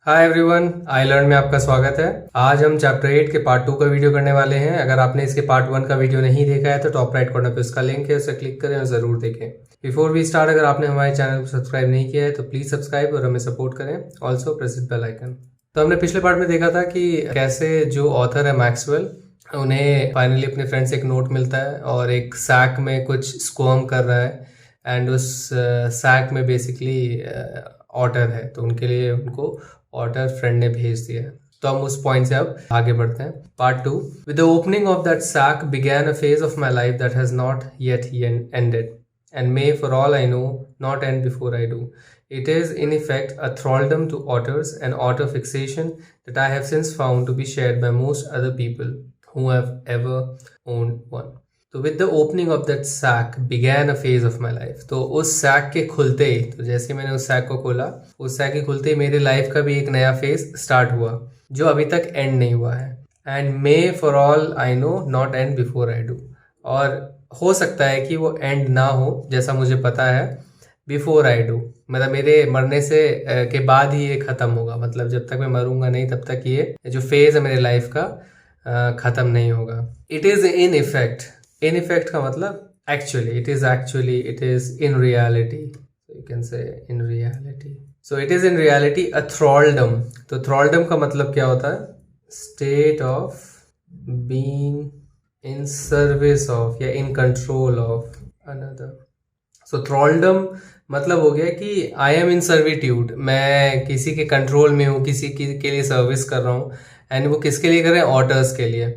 Hi everyone, I learn में आपका स्वागत है। आज हम चैप्टर 8 के पार्ट 2 का वीडियो करने वाले हैं। अगर आपने इसके पार्ट 1 का वीडियो नहीं देखा है तो टॉप राइट कॉर्नर पे उसका लिंक है, उसे क्लिक करें और ज़रूर देखें। बिफोर वी स्टार्ट, अगर आपने हमारे चैनल को सब्सक्राइब नहीं किया है तो प्लीज़ सब्सक्राइब और हमें सपोर्ट करें। Also press the bell icon. तो हमने पिछले पार्ट में देखा था कि कैसे जो ऑथर है मैक्सवेल, उन्हें फाइनली अपने फ्रेंड से एक नोट मिलता है और एक सैक में कुछ स्क्वर्म कर रहा है एंड उस सैक में बेसिकली ऑटर है, तो उनके लिए उनको ऑर्डर फ्रेंड ने भेज दिया है। तो हम उस पॉइंट से अब आगे बढ़ते हैं। Part 2। With the opening of that sack began a phase of my life that has not yet ended and may, for all I know, not end before I do. It is in effect a thraldom to otters, an otter fixation that I have since found to be shared by most other people who have ever owned one. तो with the opening of that sack began a phase of my life, तो उस sac के खुलते ही, तो जैसे मैंने उस sac को खोला, उस सैक के खुलते ही मेरी लाइफ का भी एक नया फेज स्टार्ट हुआ जो अभी तक एंड नहीं हुआ है। And may, for all I know, not and before I do, और हो सकता है कि वो एंड ना हो, जैसा मुझे पता है, बिफोर आई डू, मतलब मेरे मरने से के बाद ही ये ख़त्म होगा। मतलब जब तक मैं मरूंगा नहीं तब तक ये जो फेज़ है मेरे लाइफ का ख़त्म नहीं होगा। It is in effect, in effect का मतलब actually, it is in reality, you can say in reality. So it is in reality a thralldom. तो थ्रॉल्डम का मतलब क्या होता है? State of being in service of या in control of another. So thralldom मतलब हो गया कि आई एम इन सर्विट्यूड, मैं किसी के कंट्रोल में हूँ, किसी के लिए सर्विस कर रहा हूँ। एंड वो किसके लिए कर रहे हैं? ऑटर्स के लिए।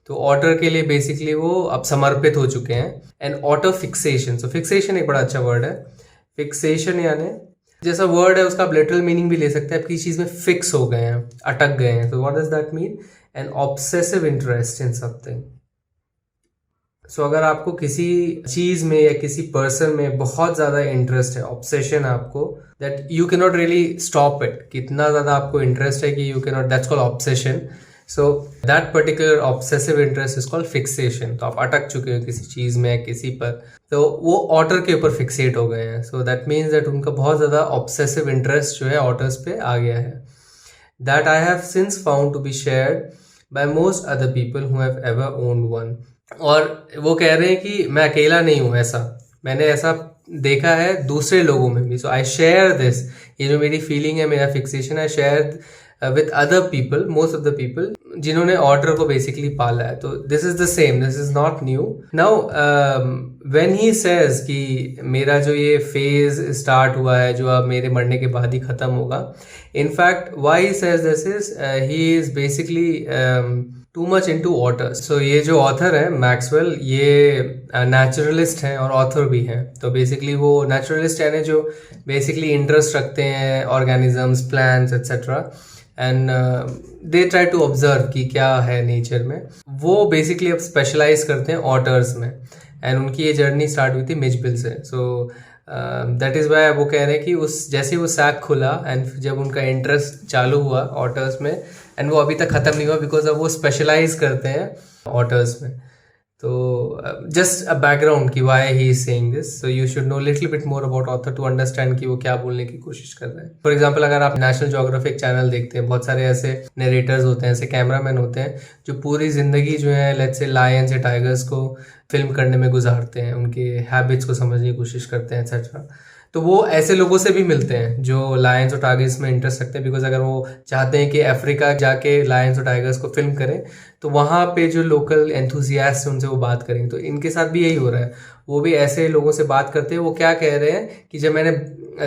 तो ऑटर के लिए बेसिकली वो अब समर्पित हो चुके हैं। And otter fixation, so fixation एक बड़ा अच्छा वर्ड है। फिक्सेशन यानी जैसा वर्ड है उसका आप लिटरल मीनिंग भी ले सकते हैं, आप किसी चीज़ में फिक्स हो गए हैं, अटक गए हैं। तो what does that mean? An obsessive interest in something. So अगर आपको किसी चीज़ में या किसी पर्सन में बहुत ज़्यादा इंटरेस्ट है, ऑब्सेशन है आपको, that you can not really stop it, कितना ज़्यादा आपको इंटरेस्ट है कि you can not, that's called obsession. So that particular obsessive interest is called fixation. तो आप अटक चुके हो किसी चीज़ में, किसी पर, तो वो ऑटर के ऊपर फिक्सेट हो गए हैं। सो दैट मीन्स दैट उनका बहुत ज़्यादा ऑब्सेसिव इंटरेस्ट जो है ऑटर्स पे आ गया है। That I have since found to be shared by most other people who have ever owned one. और वो कह रहे हैं कि मैं अकेला नहीं हूँ, ऐसा मैंने ऐसा देखा है दूसरे लोगों में भी। सो आई शेयर दिस, ये जो मेरी फीलिंग है, मेरा फिक्सेशन है, share with other people, most of the people जिन्होंने ऑर्डर को बेसिकली पाला है। तो this is the same, this is not new. Now when he says कि मेरा जो ये फेज स्टार्ट हुआ है जो अब मेरे मरने के बाद ही खत्म होगा, in fact why he says this is he is basically too much into otters. So ये जो ऑथर है मैक्सवेल, ये नेचुरलिस्ट हैं और ऑथर भी हैं। तो बेसिकली वो नेचुरलिस्ट यानी जो बेसिकली इंटरेस्ट रखते हैं organisms, plants etcetera, and they try to observe कि क्या है नेचर में। वो बेसिकली अब स्पेशलाइज करते हैं ऑटर्स में। एंड उनकी ये जर्नी स्टार्ट हुई थी मिचबिल से। सो दैट इज़ वाई वो कह रहे हैं कि उस जैसे वो सैक खुला एंड जब उनका इंटरेस्ट चालू हुआ ऑटर्स में, एंड वो अभी तक ख़त्म नहीं हुआ बिकॉज अब वो स्पेशलाइज करते हैं ऑटर्स में। तो जस्ट अ बैकग्राउंड कि why he is saying this, so you should know little bit more about author to understand कि वो क्या बोलने की कोशिश कर रहे हैं। फॉर एग्जाम्पल, अगर आप नेशनल ज्योग्राफिक चैनल देखते हैं, बहुत सारे ऐसे नरेटर्स होते हैं, ऐसे कैमरामैन होते हैं जो पूरी ज़िंदगी जो है लेट्स से लायंस या टाइगर्स को फिल्म करने में गुजारते हैं, उनके हैबिट्स को समझने की कोशिश करते हैं एक्सेट्रा। तो वो ऐसे लोगों से भी मिलते हैं जो लायंस और टाइगर्स में इंटरेस्ट रखते हैं, बिकॉज अगर वो चाहते हैं कि अफ्रीका जाके लायंस और टाइगर्स को फिल्म करें तो वहाँ पे जो लोकल एंथुजियास्ट हैं उनसे वो बात करेंगे। तो इनके साथ भी यही हो रहा है, वो भी ऐसे लोगों से बात करते हैं। वो क्या कह रहे हैं कि जब मैंने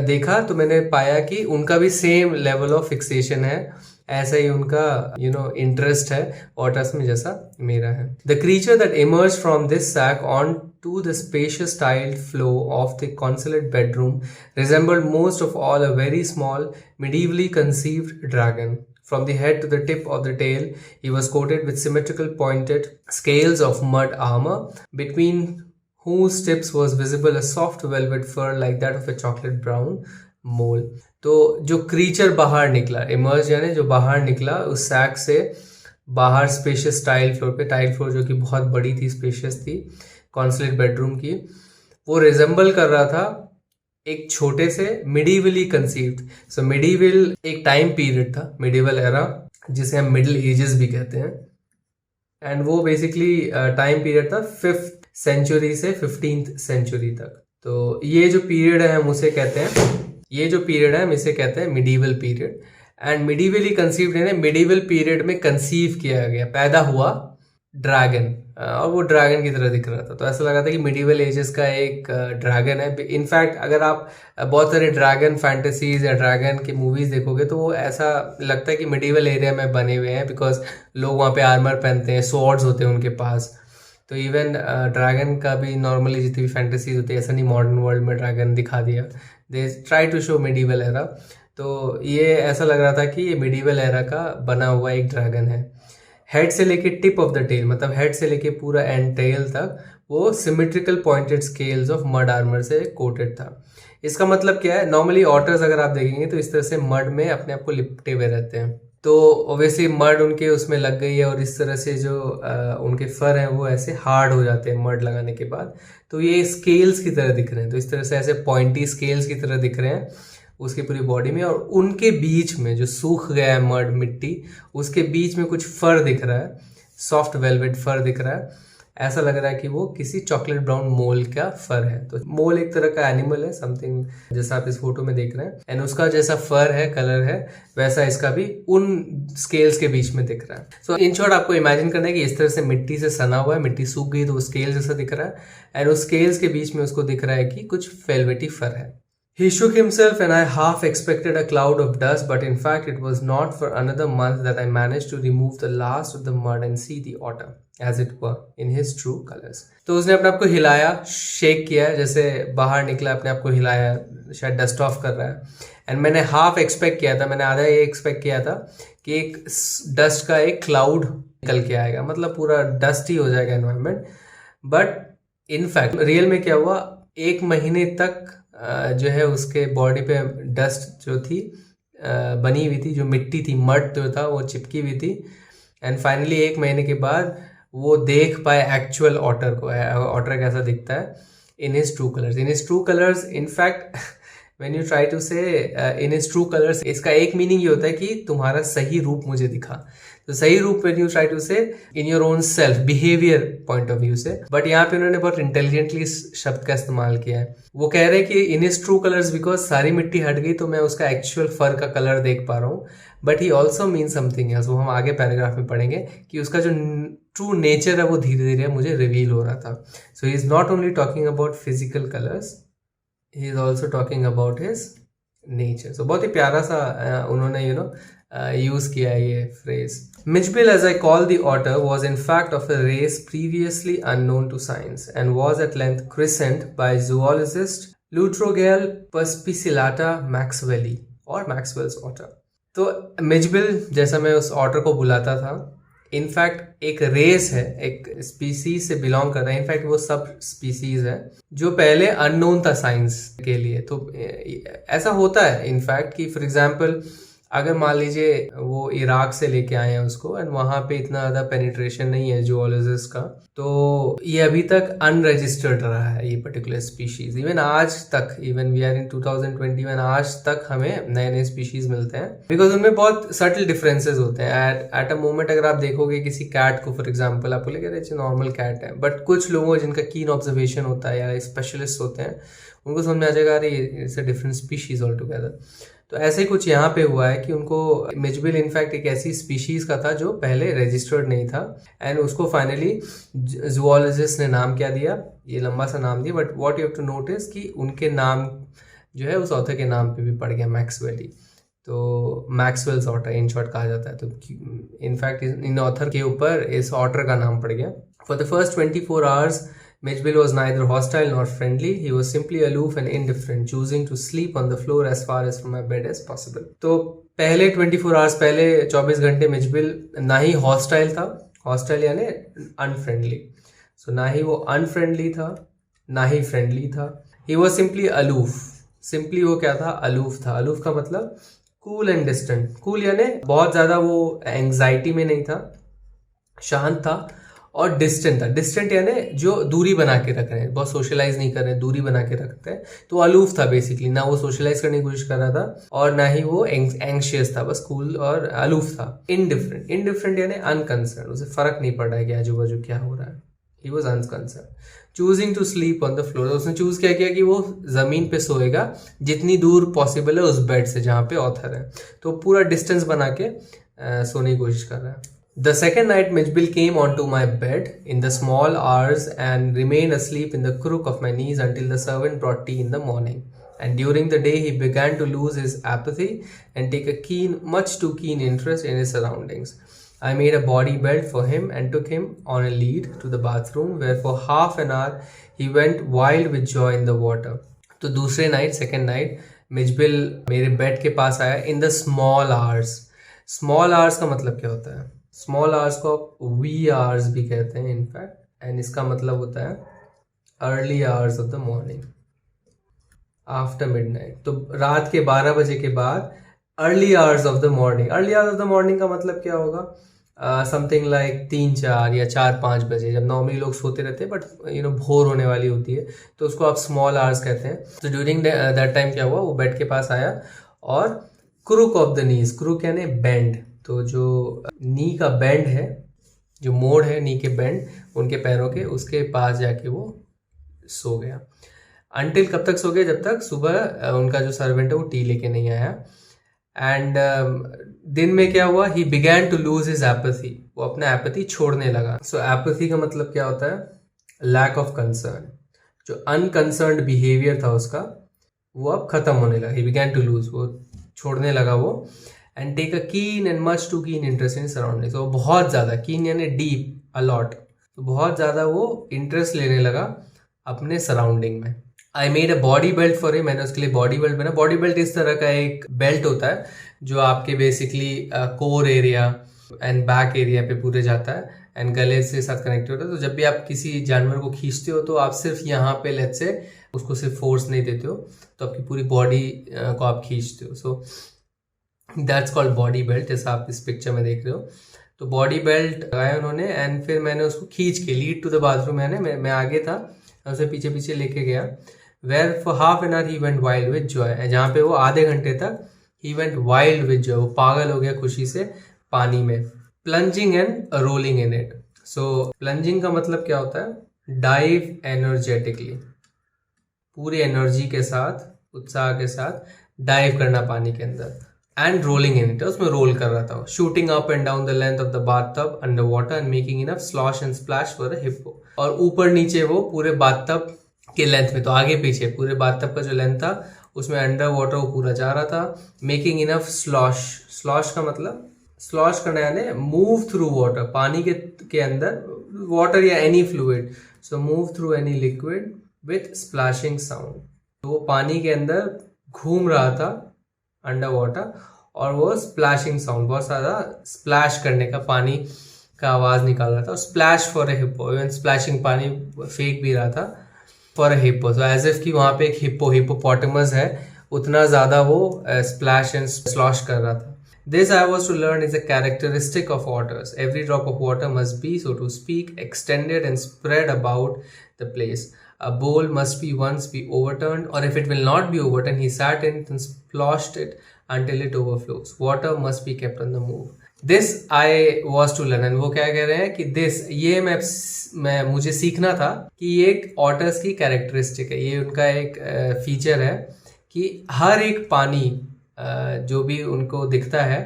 देखा तो मैंने पाया कि उनका भी सेम लेवल ऑफ फिक्सेशन है, ऐसा ही उनका इंटरेस्ट है ऑटर्स में जैसा मेरा है। The creature that emerge from this sack on to the spacious tiled floor of the consulate bedroom resembled most of all a very small, medievally conceived dragon. From the head to the tip of the tail, he was coated with symmetrical pointed scales of mud armor, between whose tips was visible a soft velvet fur like that of a chocolate brown mole. तो जो creature बाहर निकला, emerge यानी जो बाहर निकला उस sac से बाहर, स्पेशियस टाइल फ्लोर पे, टाइल फ्लोर जो कि बहुत बड़ी थी, स्पेशियस थी, कॉन्सुलेट बेडरूम की, वो रिजेंबल कर रहा था एक छोटे से मिडीवली कंसीव्ड। सो मिडीवल एक टाइम पीरियड था, मिडीवल एरा, जिसे हम मिडिल एजेस भी कहते हैं, एंड वो बेसिकली टाइम पीरियड था 5th सेंचुरी से 15th सेंचुरी तक। तो ये जो पीरियड है हम उसे कहते हैं मिडीवल पीरियड। एंड मिडीवली कंसीव्ड है, मिडीवल पीरियड में कंसीव किया गया, पैदा हुआ ड्रैगन, और वो ड्रैगन की तरह दिख रहा था। तो ऐसा लगा था कि मिडीवल एजेस का एक ड्रैगन है। इनफैक्ट अगर आप बहुत सारे ड्रैगन फैंटेसीज या ड्रैगन की मूवीज देखोगे तो वो ऐसा लगता है कि मिडीवल एरिया में बने हुए हैं, बिकॉज लोग वहाँ पे आर्मर पहनते हैं, स्वॉर्ड्स होते हैं उनके पास। तो इवन ड्रैगन का भी नॉर्मली जितनी भी फैंटेसीज होती है, ऐसा नहीं मॉडर्न वर्ल्ड में ड्रैगन दिखा दिया, they try to show medieval era. तो ये ऐसा लग रहा था कि ये मिडीवल एरा का बना हुआ एक ड्रैगन है। हेड से लेके टिप ऑफ द टेल, मतलब हेड से लेके पूरा एंड टेल तक वो symmetrical pointed scales of mud armour से कोटेड था। इसका मतलब क्या है, नॉर्मली ऑटर्स अगर आप देखेंगे तो इस तरह से मड में अपने आप को लिपटे हुए रहते हैं। तो ऑब्वियसली मड उनके उसमें लग गई है, और इस तरह से जो उनके फर हैं वो ऐसे हार्ड हो जाते हैं मड लगाने के बाद। तो ये स्केल्स की तरह दिख रहे हैं, तो इस तरह से ऐसे पॉइंटी स्केल्स की तरह दिख रहे हैं उसकी पूरी बॉडी में। और उनके बीच में जो सूख गया है मड, मिट्टी, उसके बीच में कुछ फर दिख रहा है, सॉफ्ट वेलवेट फर दिख रहा है। ऐसा लग रहा है कि वो किसी चॉकलेट ब्राउन मोल का फर है। तो मोल एक तरह का एनिमल है, समथिंग जैसा आप इस फोटो में देख रहे हैं, एंड उसका जैसा फर है, कलर है, वैसा इसका भी उन स्केल्स के बीच में दिख रहा है। सो इन शॉर्ट आपको इमेजिन करना है कि इस तरह से मिट्टी से सना हुआ है, मिट्टी सूख गई तो वो स्केल जैसा दिख रहा है, एंड उस स्केल्स के बीच में उसको दिख रहा है कि कुछ वेलवेटी फर है। He shook himself, and I half expected a cloud of dust, but in fact it was not for another month that I managed to remove the last of the mud and see the otter, as it were, in his true colors. तो उसने अपने आप को हिलाया, shake किया, जैसे बाहर निकला, अपने आप को हिलाया, शायद डस्ट ऑफ कर रहा है। एंड मैंने हाफ एक्सपेक्ट किया था, मैंने आधा ये एक्सपेक्ट किया था कि एक डस्ट का एक क्लाउड निकल के आएगा, मतलब पूरा डस्ट ही हो जाएगा एनवायरमेंट। बट इनफैक्ट रियल में क्या हुआ, 1 महीने तक जो है उसके बॉडी पे डस्ट जो थी बनी हुई थी, जो मिट्टी थी, मड जो था वो चिपकी हुई थी। एंड फाइनली 1 महीने के बाद वो देख पाए एक्चुअल ऑटर को, ऑटर कैसा दिखता है in his true colours. In fact when you try to say in his true colours, इसका एक मीनिंग ये होता है कि तुम्हारा सही रूप मुझे दिखा। तो सही रूप when you try to say in your own self behaviour point of view से। बट यहाँ पे उन्होंने बहुत इंटेलिजेंटली शब्द का इस्तेमाल किया है। वो कह रहे हैं कि इन हिज ट्रू कलर्स, बिकॉज सारी मिट्टी हट गई तो मैं उसका एक्चुअल फर का कलर देख पा रहा हूँ। But he also mean something else, वो हम आगे पैराग्राफ में पढ़ेंगे कि उसका जो ट्रू नेचर है वो धीरे धीरे मुझे रिवील हो रहा था। So he is not only talking about physical colours, he is also talking about his nature. So बहुत ही प्यारा सा उन्होंने यूज किया है ये phrase. Mitchbill, as I call the otter, was in fact of a race previously unknown to science and was at length christened by zoologist Lutrogale perspicillata maxwelli or Maxwell's otter. तो Mijbil, जैसा मैं उस otter को बुलाता था, in fact एक race है, एक स्पीसीज से बिलोंग करता है। इनफैक्ट वो सब स्पीसीज है जो पहले अननोन था साइंस के लिए। तो ऐसा होता है इनफैक्ट कि फॉर एग्जांपल अगर मान लीजिए वो इराक से लेके आए हैं उसको, एंड वहां पे इतना ज़्यादा पेनिट्रेशन नहीं है जूलॉजिस्ट का, तो ये अभी तक अनरजिस्टर्ड रहा है ये पर्टिकुलर स्पीशीज। इवन आज तक, इवन वी आर इन 2021, आज तक हमें नए नए स्पीशीज मिलते हैं, बिकॉज उनमें बहुत सटल डिफरेंसेस होते हैं। एट अ मोमेंट अगर आप देखोगे किसी कैट को, फॉर एग्जाम्पल, आपको लगे रहे नॉर्मल कैट है, बट कुछ लोगों जिनका कीन ऑब्जर्वेशन होता है या स्पेशलिस्ट होते हैं, उनको समझ में आ जाएगा अरे it's a different species all together. तो ऐसे ही कुछ यहाँ पे हुआ है कि उनको, मिचबिल इनफैक्ट एक ऐसी स्पीशीज का था जो पहले रजिस्टर्ड नहीं था, एंड उसको फाइनली जूलॉजिस्ट ने नाम क्या दिया, ये लंबा सा नाम दिया, but what you have to notice कि उनके नाम जो है उस ऑथर के नाम पे भी पड़ गया, मैक्सवेली। तो मैक्सवेल्स ऑटर इन शॉर्ट कहा जाता है। तो इनफैक्ट इन ऑथर के ऊपर इस ऑटर का नाम पड़ गया। For the first 24 hours Mitchbill was neither hostile nor friendly. He was simply aloof and indifferent, choosing to sleep on the floor as far as from my bed as possible. तो पहले 24 hours, पहले 24 घंटे Mijbil ना ही hostile था, hostile यानी unfriendly, सो ना ही वो unfriendly था ना ही फ्रेंडली था। He was simply aloof, simply वो क्या था, अलूफ था। अलूफ का मतलब कूल एंड डिस्टेंट। कूल यानी बहुत ज़्यादा वो एंग्जाइटी में नहीं था, शांत था, और डिस्टेंट था। डिस्टेंट यानी जो दूरी बना के रख रहे हैं, बहुत सोशलाइज नहीं कर रहे हैं, दूरी बना के रखते हैं। तो अलूफ था बेसिकली, ना वो सोशलाइज करने की कोशिश कर रहा था और ना ही वो एंग्शियस था, बस कूल और अलूफ था। इनडिफरेंट, इनडिफरेंट यानी अनकंसर्न, उसे फर्क नहीं पड़ रहा है कि आजू बाजू क्या हो रहा है। He was unconcern. Choosing to sleep on the floor, उसने चूज क्या किया कि वो जमीन पे सोएगा जितनी दूर पॉसिबल है उस बेड से जहां पे ऑथर है। तो पूरा डिस्टेंस बना के सोने की कोशिश कर रहा है। The second night, Mitchell came onto my bed in the small hours and remained asleep in the crook of my knees until the servant brought tea in the morning. And during the day, he began to lose his apathy and take a keen, much too keen interest in his surroundings. I made a body belt for him and took him on a lead to the bathroom, where for half an hour he went wild with joy in the water. तो दूसरे night, second night, Mijbil मेरे bed के पास आया in the small hours. Small hours का मतलब क्या होता है? स्मॉल आवर्स को आप वी आवर्स भी कहते हैं इनफैक्ट, एंड इसका मतलब होता है early hours of the morning, after midnight. तो रात के 12 बजे के बाद early hours of the morning. Early hours of the morning का मतलब क्या होगा? समथिंग लाइक 3-4 या 4-5 बजे, जब नॉर्मली लोग सोते रहते हैं बट भोर होने वाली होती है, तो उसको आप स्मॉल आवर्स कहते हैं। तो ड्यूरिंग दैट टाइम क्या हुआ, वो बेड के पास आया और crook of the knees, crook यानी बेंड, तो जो नी का बेंड है, जो मोड़ है नी के बेंड उनके पैरों के, उसके पास जाके वो सो गया। अंटिल कब तक सो गया? जब तक सुबह उनका जो सर्वेंट है वो टी लेके नहीं आया। एंड दिन में क्या हुआ? He began to lose his apathy, वो अपना एपैथी छोड़ने लगा। सो एपैथी का मतलब क्या होता है? Lack of concern. जो अनकंसर्न्ड बिहेवियर था उसका, वो अब खत्म होने लगा। ही बिगैन टू लूज, वो छोड़ने लगा वो। And take a keen and much too keen interest in surroundings, वो बहुत ज़्यादा, कीन यानी डीप, अलॉट, तो बहुत ज़्यादा वो इंटरेस्ट लेने लगा अपने सराउंडिंग में। I made a body belt for him, मैंने उसके लिए बॉडी बेल्ट बना। बॉडी बेल्ट इस तरह का एक बेल्ट होता है जो आपके basically core area and back area पे पूरे जाता है एंड गले से साथ कनेक्टेड होता है। तो जब भी आप किसी जानवर को खींचते हो तो आप सिर्फ यहाँ पे लेट से उसको सिर्फ फोर्स नहीं देते हो, तो आपकी पूरी बॉडी को आप खींचते हो। So that's called body belt, जैसा आप इस पिक्चर में देख रहे हो। तो बॉडी बेल्ट लगाया उन्होंने एंड फिर मैंने उसको खींच के लीड टू द बाथरूम, मैं आगे था, उसे पीछे पीछे लेके गया। Where for half an hour he went wild with joy, जहाँ पे वो आधे घंटे तक he went wild with joy, वो पागल हो गया खुशी से पानी में। Plunging and rolling in it, so plunging का मतलब क्या होता है? डाइव एनर्जेटिकली, पूरी एनर्जी के साथ, उत्साह के साथ डाइव करना पानी के अंदर। एंड रोलिंग इन इट, उसमें रोल कर रहा था। Shooting up and down the length of the bathtub under water and making enough slosh and splash for a hippo, और ऊपर नीचे वो पूरे बाथटब के लेंथ में, तो आगे पीछे पूरे बाथटब का जो लेंथ था उसमें अंडर वाटर वो पूरा जा रहा था। मेकिंग इनफ स्लॉश, स्लॉश का मतलब स्लॉश करना यानी मूव थ्रू वाटर, पानी के अंदर वाटर या any fluid, so move through any liquid with splashing sound. तो वो पानी के अंदर घूम रहा था अंडर वाटर और वो स्प्लैशिंग साउंड, बहुत सारा स्प्लैश करने का, पानी का आवाज निकाल रहा था। और splash for a hippo, even splashing पानी फेंक भी रहा था फॉर ए हिप्पो, तो एज इफ कि वहां पे एक हिप्पोपोटामस है, उतना ज्यादा वो स्प्लैश एंड स्लॉश कर रहा था। This I was to learn is a characteristic of waters. Every drop of water must be, so to speak, extended and spread about the place. A bowl must be once be overturned, or if it will not be overturned, he sat in it and splashed it until it overflows. Water must be kept on the move. This I was to learn, and वो क्या कह रहे हैं कि this, ये मैं मुझे सीखना था कि ये एक ऑटर्स की कैरेक्टरिस्टिक है, ये उनका एक फीचर है कि हर एक पानी जो भी उनको दिखता है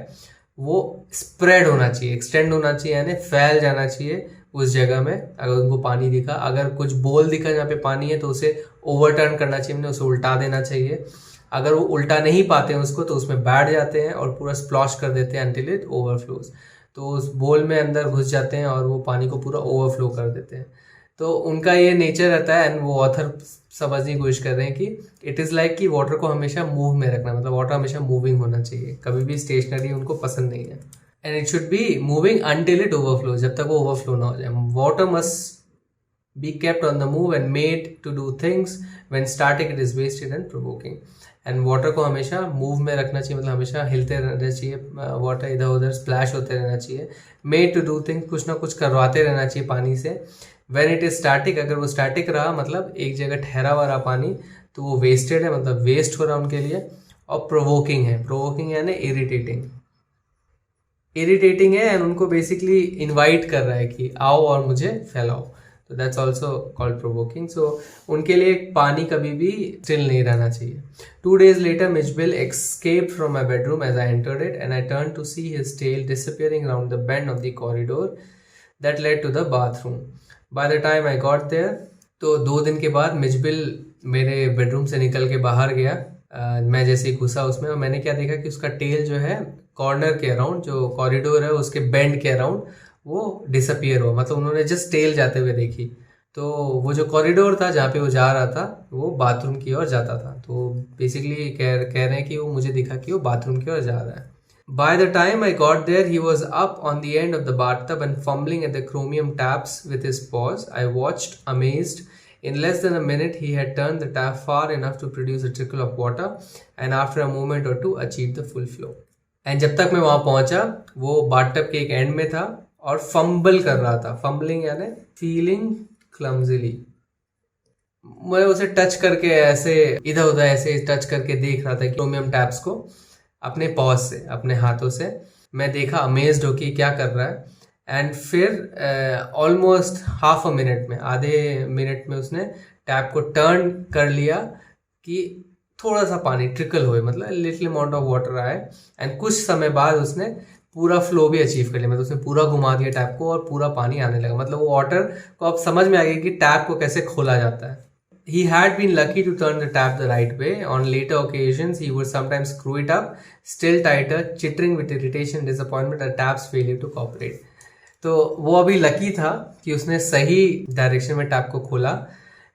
वो स्प्रेड होना चाहिए, एक्सटेंड होना चाहिए, यानी फैल जाना चाहिए उस जगह में। अगर उनको पानी दिखा, अगर कुछ बोल दिखा जहाँ पे पानी है तो उसे ओवरटर्न करना चाहिए, उसे उल्टा देना चाहिए। अगर वो उल्टा नहीं पाते हैं उसको तो उसमें बैठ जाते हैं और पूरा स्प्लॉश कर देते हैं अंटिल इट ओवरफ्लोज, तो उस बोल में अंदर घुस जाते हैं और वो पानी को पूरा ओवरफ्लो कर देते हैं। तो उनका ये नेचर रहता है एंड वो ऑथर समझने की कोशिश कर रहे हैं कि इट इज़ लाइक कि वाटर को हमेशा मूव में रखना, मतलब वाटर हमेशा मूविंग होना चाहिए, कभी भी स्टेशनरी उनको पसंद नहीं है। And it should be moving until it overflow, जब तक वो ओवरफ्लो ना हो जाए। Water must be kept on the move and made to do things when static it is wasted and provoking. And water को हमेशा मूव में रखना चाहिए, मतलब हमेशा हिलते रहना चाहिए, वाटर इधर उधर स्प्लैश होते रहना चाहिए। मेड टू डू थिंग्स, कुछ ना कुछ करवाते रहना चाहिए पानी से। व्हेन इट इज स्टैटिक, अगर वो स्टैटिक रहा मतलब एक जगह ठहरा हुआ रहा पानी, तो वो वेस्टेड है, मतलब वेस्ट हो रहा उनके लिए। और प्रोवोकिंग है, प्रोवोकिंग यानी इरिटेटिंग, इरिटेटिंग है एंड उनको बेसिकली इनवाइट कर रहा है कि आओ और मुझे फैलाओ, तो दैट्स ऑल्सो कॉल्ड प्रोवोकिंग। सो उनके लिए पानी कभी भी स्टिल नहीं रहना चाहिए। 2 days later, Mitchell escaped from my bedroom as I entered it, and I turned to see his tail disappearing around the bend of the corridor that led to the bathroom. By the time I got there, तो 2 दिन के बाद Mijbil मेरे bedroom से निकल के बाहर गया। मैं जैसे ही घुसा उसमें, और मैंने क्या देखा कि उसका टेल जो है कॉर्नर के अराउंड, जो कॉरिडोर है उसके बेंड के अराउंड वो डिसअपियर हुआ, मतलब उन्होंने जस्ट टेल जाते हुए देखी। तो वो जो कॉरिडोर था जहाँ पे वो जा रहा था वो बाथरूम की ओर जाता था, तो बेसिकली कह रहे हैं कि वो मुझे दिखा कि वो बाथरूम की ओर जा रहा है। By the time I got there, he was up on the end of the bathtub and fumbling at the chromium taps with his paws. I watched, amazed. In less than a minute, he had turned the tap far enough to produce a trickle of water, and after a moment or two, achieved the full flow. And जब तक मैं वहाँ पहुँचा, वो bathtub के एक and में था और फंबल कर रहा था। फंबलिंग यानी फीलिंग क्लमजिली, मैं उसे टच करके ऐसे इधर उधर ऐसे टच करके देख रहा था क्रोमियम टैप्स को अपने पॉज से, अपने हाथों से। मैं देखा, अमेज्ड हो कि क्या कर रहा है। एंड फिर ऑलमोस्ट हाफ अ मिनट में, आधे मिनट में उसने टैप को टर्न कर लिया कि थोड़ा सा पानी ट्रिकल हुए, मतलब लिटिल अमाउंट ऑफ वाटर आए। एंड कुछ समय बाद उसने पूरा फ्लो भी अचीव कर लिया, मतलब उसने पूरा घुमा दिया टैप को और पूरा पानी आने लगा। मतलब वो वाटर को अब समझ में आ गया कि टैप को कैसे खोला जाता है। He had been lucky to turn the tap the right way. On later occasions, he would sometimes screw it up, still tighter, chittering with irritation, disappointment at tap's failure to cooperate. तो वो अभी lucky था कि उसने सही direction में tap को खोला,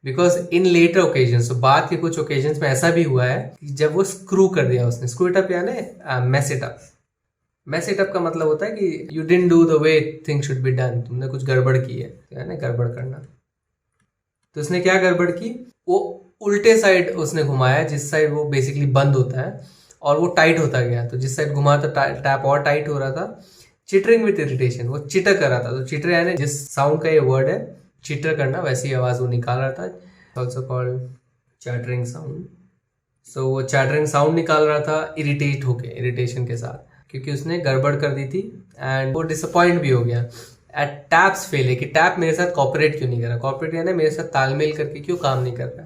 बिकॉज इन लेटर ओकेजन्स, तो बाद के कुछ ओकेजन्स में ऐसा भी हुआ है कि जब वो स्क्रू कर दिया उसने, स्क्रू इट अप यानी mess it up. Mess it up का मतलब होता है कि you didn't do the way things should be done, तुमने कुछ गड़बड़ की है, यानी गड़बड़ करना। तो उसने क्या गड़बड़ की, वो उल्टे साइड उसने घुमाया, जिस साइड वो बेसिकली बंद होता है, और वो टाइट होता गया। तो जिस साइड घुमा तो टैप और टाइट हो रहा था। चिटरिंग विथ इरिटेशन, वो चिटर कर रहा था। तो चिटर यानी जिस साउंड का ये वर्ड है चिटर करना, वैसी आवाज वो निकाल रहा था। Also called chattering sound. So वो चैटरिंग साउंड निकाल रहा था इरिटेट होके, इरिटेशन के साथ, क्योंकि उसने गड़बड़ कर दी थी। एंड वो डिसअपॉइंट भी हो गया एट टैप्स फेल, कि टैप मेरे साथ कॉपरेट क्यों नहीं कर रहा, कॉपरेट यानी मेरे साथ तालमेल करके क्यों काम नहीं कर रहा।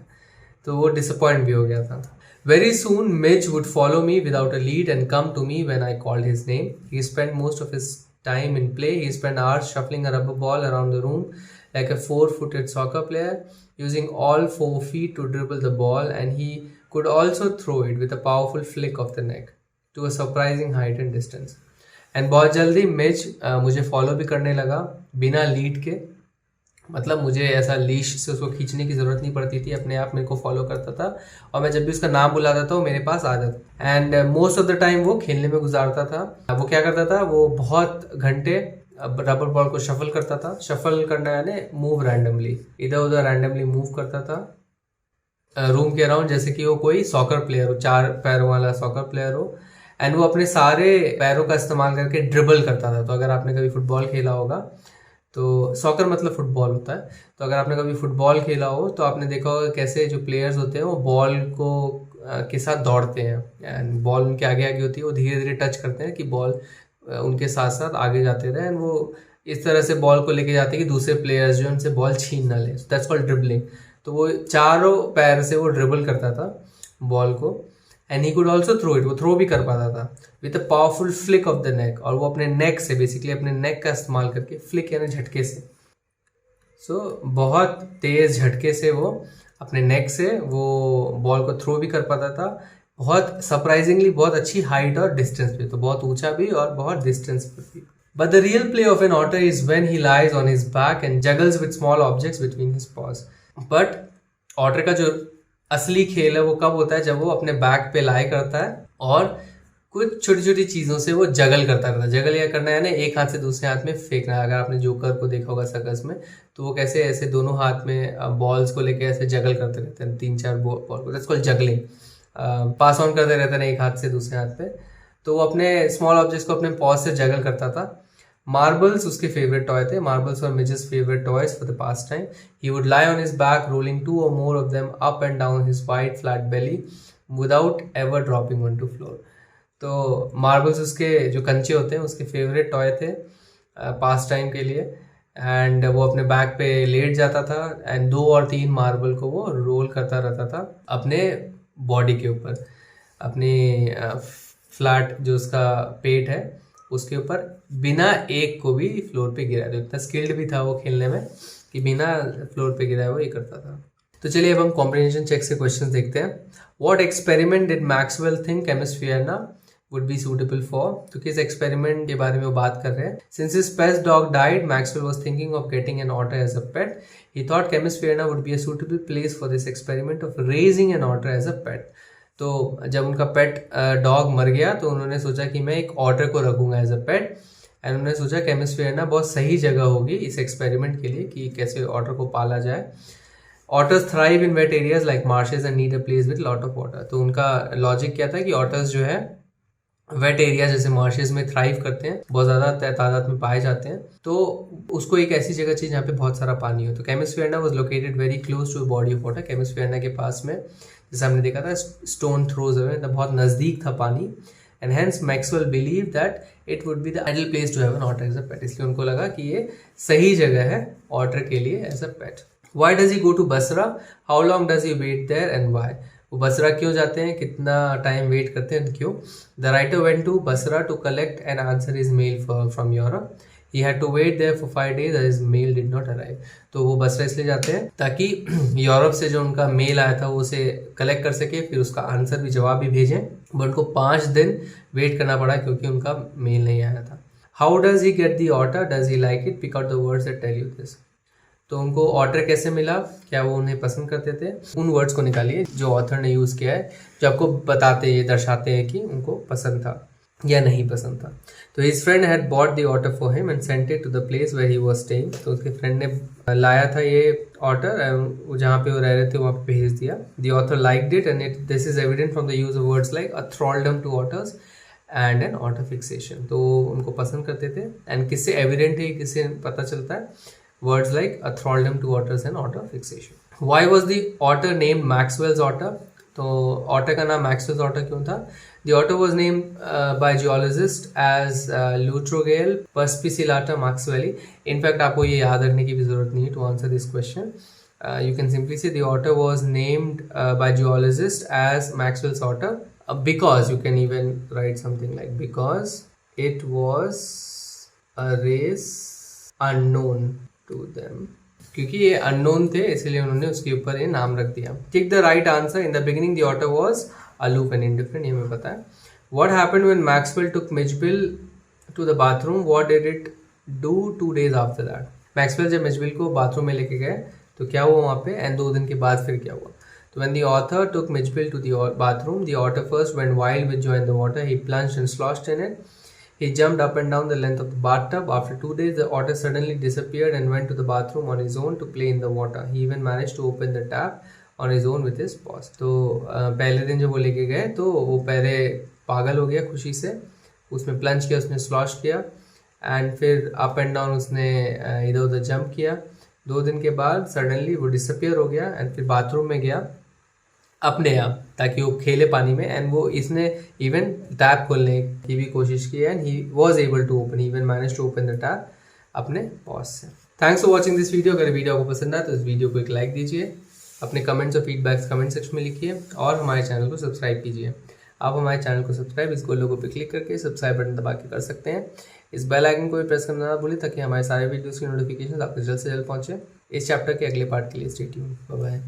तो वो डिसअपॉइंट भी हो गया था। Very soon Mij would follow me without a lead and come to me when I called his name. He spent most of his time in play. He spent hours shuffling a rubber ball around the room like a 4-footed soccer player, using all 4 feet to dribble the ball, and he could also throw it with a powerful flick of the neck to a surprising height and distance. And बहुत जल्दी Mitch मुझे follow भी करने लगा बिना lead के, मतलब मुझे ऐसा लीश से उसको खींचने की ज़रूरत नहीं पड़ती थी, अपने आप मेरे को फॉलो करता था, और मैं जब भी उसका नाम बुलाता था वो मेरे पास आ जाता। And most of the time वो खेलने में गुजारता था। वो क्या करता था, वो बहुत घंटे रबर बॉल को शफल करता था। शफल करना यानी मूव रैंडमली, इधर उधर रैंडमली मूव करता था रूम के अराउंड, जैसे कि वो कोई सॉकर प्लेयर हो, 4 पैरों वाला सॉकर प्लेयर हो। एंड वो अपने सारे पैरों का इस्तेमाल करके ड्रिबल करता था। तो अगर आपने कभी फुटबॉल खेला होगा, तो सॉकर मतलब फुटबॉल होता है, तो अगर आपने कभी फुटबॉल खेला हो तो आपने देखा होगा कैसे जो प्लेयर्स होते हैं वो बॉल को के साथ दौड़ते हैं, एंड बॉल उनके आगे आगे होती है, वो धीरे धीरे टच करते हैं कि बॉल उनके साथ साथ आगे जाते रहे, एंड वो इस तरह से बॉल को लेके जाते हैं कि दूसरे प्लेयर्स जो उनसे बॉल छीन ना ले। That's called dribbling. तो वो चारों पैर से वो ड्रिबल करता था बॉल को, and he could also throw it, वो थ्रो भी कर पाता था with a powerful flick of the neck, और वो अपने नेक से, बेसिकली अपने नेक का इस्तेमाल करके, फ्लिक यानी झटके से, सो बहुत तेज झटके से वो अपने नेक से वो बॉल को थ्रो भी कर पाता था, बहुत सरप्राइजिंगली बहुत अच्छी हाइट और डिस्टेंस पे, तो बहुत ऊंचा भी और बहुत डिस्टेंस पे भी। But the real play of an otter is when he lies on his back and juggles with small objects between his paws. But otter का जो असली खेल है वो कब होता है, जब वो अपने बैक पे लाई करता है और कुछ छोटी छोटी चीज़ों से वो जगल करता रहता है। जगल या करना है ना, एक हाथ से दूसरे हाथ में फेंकना। अगर आपने जोकर को देखा होगा सर्कस में, तो वो कैसे ऐसे दोनों हाथ में बॉल्स को लेके ऐसे जगल करते रहते हैं, 3-4 बॉल को, that's called juggling. Pass on करते रहता ना एक हाथ से दूसरे हाथ पे। तो वो अपने स्मॉल ऑब्जेक्ट्स को अपने पॉज से जगल करता था। मार्बल्स उसके फेवरेट टॉय थे। Marbles were Mij's favourite toys for the past time. He would lie on his back rolling 2 or more of them up and down his wide flat belly without ever dropping one to floor। तो marbles उसके जो कंचे होते हैं उसके favourite toy थे पास time के लिए। एंड वो अपने बैक पे लेट जाता था एंड 2 और 3 मार्बल को वो रोल करता रहता था अपने बॉडी के ऊपर, अपनी फ्लैट जो उसका पेट है उसके ऊपर, बिना एक को भी फ्लोर पे गिराए। तो इतना स्किल्ड भी था वो खेलने में कि बिना फ्लोर पे गिराए वो ये करता था। तो चलिए अब हम कॉम्प्रिहेंशन चेक से क्वेश्चंस देखते हैं। What experiment did Maxwell think Camusfearna would be suitable for। तो किस एक्सपेरिमेंट के बारे में वो बात कर रहे हैं। Since his pet dog died, Maxwell was thinking of getting an otter as a pet. He thought chemist Fiona would be a suitable place for this experiment of raising an otter as a pet। तो जब उनका pet dog मर गया तो उन्होंने सोचा कि मैं एक ऑटर को रखूंगा एज अ पेट। एंड उन्होंने सोचा केमिस्ट फियरना बहुत सही जगह होगी इस एक्सपेरिमेंट के लिए कि कैसे ऑटर को पाला जाए। Otters thrive in wet areas like marshes and need a place with lot of water. तो उनका लॉजिक क्या था कि ऑटर्स जो है वेट एरिया जैसे मार्शेस में थ्राइव करते हैं, बहुत ज़्यादा तादाद में पाए जाते हैं। तो उसको एक ऐसी जगह चाहिए जहाँ पे बहुत सारा पानी हो। तो Camusfearna was located very close to body of water. Camusfearna के पास में, जैसे हमने देखा था, स्टोन थ्रोज अवे, बहुत नज़दीक था पानी। And hence Maxwell believe that it would be the ideal place to have an otter as a pet. इसलिए उनको लगा कि ये सही जगह है ऑटर के लिए as a pet. Why does he go to Basra, how long does he wait there and why. वो बसरा क्यों जाते हैं, कितना टाइम वेट करते हैं, क्यों। The writer went to Basra to collect and answer his mail from Europe. He had to wait there for 5 days, his mail did not arrive. तो वो बसरा इसलिए जाते हैं ताकि यूरोप से जो उनका मेल आया था वो उसे कलेक्ट कर सके, फिर उसका आंसर भी, जवाब भी भेजें। बट उनको 5 दिन वेट करना पड़ा क्योंकि उनका मेल नहीं आया था। How does he get the otter, does he like it, pick out the words that tell you this. तो उनको ऑटर कैसे मिला, क्या वो उन्हें पसंद करते थे, उन वर्ड्स को निकालिए जो ऑथर ने यूज़ किया है, जो आपको बताते, ये दर्शाते हैं कि उनको पसंद था या नहीं पसंद था। तो his friend had bought the otter for him and sent it to the place where he was staying. तो उसके फ्रेंड ने लाया था ये ऑटर, जहाँ पे वो रह रहे थे वहाँ पे भेज दिया। The author liked it and this is evident from the use of words like a thralldom to otters and an otter fixation. तो उनको पसंद करते थे। एंड किससे एविडेंट है, किससे पता चलता है, words like a thraldom to otters and otter fixation. Why was the otter named Maxwell's otter? तो otter का नाम Maxwell's otter क्यों था? The otter was named by geologist as Lutrogale perspicillata maxwelli. In fact, आपको ये याद रखने की भी जरूरत नहीं है to answer this question. You can simply say the otter was named by geologist as Maxwell's otter because you can even write something like because it was a race unknown to them। क्योंकि ये unknown थे इसलिए उन्होंने उसके ऊपर ये नाम रख दिया। Tick the right answer. In the beginning the otter was aloof and indifferent, ये हमें पता है। What happened when Maxwell took Mijbil to the bathroom, what did it do 2 days after that. Maxwell जब मिचबिल को bathroom में लेके गए तो क्या हुआ वहाँ पे, एंड 2 दिन के बाद फिर क्या हुआ। तो when the author took Mitchell to the bathroom, the otter first went wild with joy in the water. He plunged and sloshed in it. He jumped up and down the length of the bathtub. After 2 days, the otter suddenly disappeared and went to the bathroom on his own to play in the water. He even managed to open the tap on his own with his paws. तो पहले दिन जब वो लेके गए तो वो पहले पागल हो गया खुशी से, उसमें प्लंज किया, उसने स्लॉश किया एंड फिर अप एंड डाउन उसने इधर उधर जंप किया। 2 दिन के बाद सडनली वो डिसअपियर हो गया एंड फिर बाथरूम में गया अपने आप ताकि वो खेले पानी में। एंड वो इसने इवन टैप खोलने की भी कोशिश की and he was able to open, even manage to open the tap अपने पॉज से। Thanks for watching this video. अगर वीडियो आपको पसंद आए तो इस वीडियो को एक लाइक दीजिए, अपने कमेंट्स और फीडबैक्स कमेंट सेक्शन में लिखिए और हमारे चैनल को सब्सक्राइब कीजिए। आप हमारे चैनल को सब्सक्राइब इस गोल लोगो पे क्लिक करके सब्सक्राइब बटन दबा के कर सकते हैं। इस बेल आइकन को भी प्रेस करना ना भूलें ताकि हमारे सारे वीडियोस की नोटिफिकेशन आपको जल्द से जल्द पहुंचे। इस चैप्टर के अगले पार्ट के लिए स्टे ट्यून्ड। Bye bye.